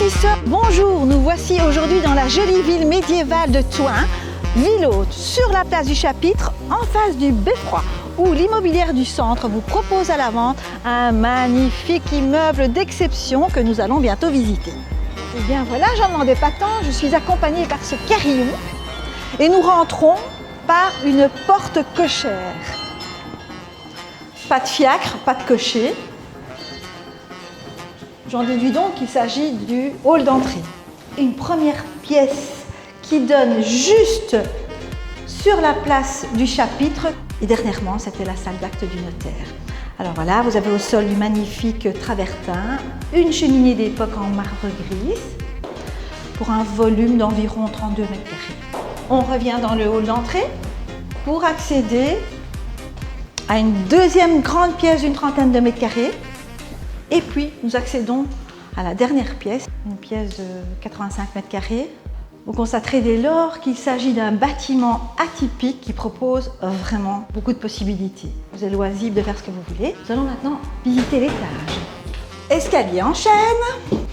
investisseurs, bonjour, nous voici aujourd'hui dans la jolie ville médiévale de Thoin, ville haute, sur la place du Chapitre, en face du Beffroi, où l'immobilière du centre vous propose à la vente un magnifique immeuble d'exception que nous allons bientôt visiter. Et bien voilà, j'en demandais pas tant, je suis accompagnée par ce carillon et nous rentrons par une porte cochère. Pas de fiacre, pas de cocher. J'en déduis donc qu'il s'agit du hall d'entrée. Une première pièce qui donne juste sur la place du Chapitre. Et dernièrement, c'était la salle d'acte du notaire. Alors voilà, vous avez au sol du magnifique travertin, une cheminée d'époque en marbre gris pour un volume d'environ 32 mètres carrés. On revient dans le hall d'entrée pour accéder à une deuxième grande pièce d'une trentaine de mètres carrés. Et puis, nous accédons à la dernière pièce, une pièce de 85 mètres carrés. Vous constaterez dès lors qu'il s'agit d'un bâtiment atypique qui propose vraiment beaucoup de possibilités. Vous êtes loisible de faire ce que vous voulez. Nous allons maintenant visiter l'étage. Escalier en chêne.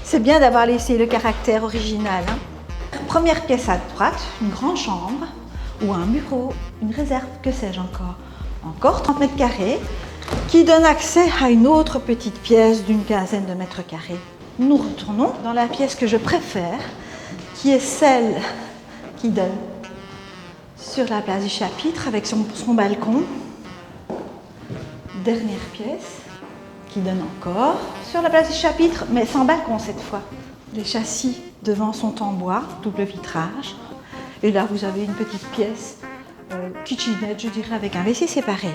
C'est bien d'avoir laissé le caractère original. Première pièce à droite, une grande chambre ou un bureau, une réserve, que sais-je encore. Encore 30 mètres carrés. Qui donne accès à une autre petite pièce d'une quinzaine de mètres carrés. Nous retournons dans la pièce que je préfère, qui est celle qui donne sur la place du Chapitre avec son balcon. Dernière pièce qui donne encore sur la place du Chapitre, mais sans balcon cette fois. Les châssis devant sont en bois, double vitrage. Et là, vous avez une petite pièce kitchenette, je dirais, avec un WC séparé.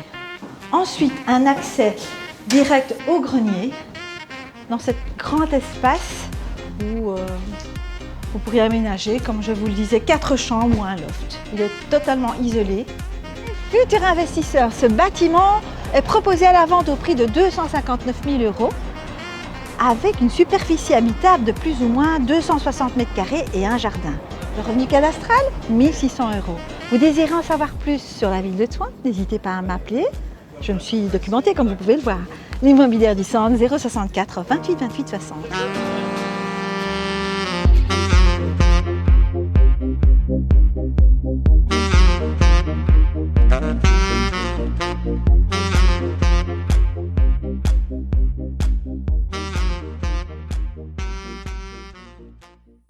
Ensuite, un accès direct au grenier, dans cet grand espace où vous pourriez aménager, comme je vous le disais, 4 chambres ou un loft. Il est totalement isolé. Futur investisseur, ce bâtiment est proposé à la vente au prix de 259 000 € avec une superficie habitable de plus ou moins 260 mètres carrés et un jardin. Le revenu cadastral, 1 600 €. Vous désirez en savoir plus sur la ville de Thoin? N'hésitez pas à m'appeler. Je me suis documentée, comme vous pouvez le voir. L'immobilière du centre, 064 28 28 60.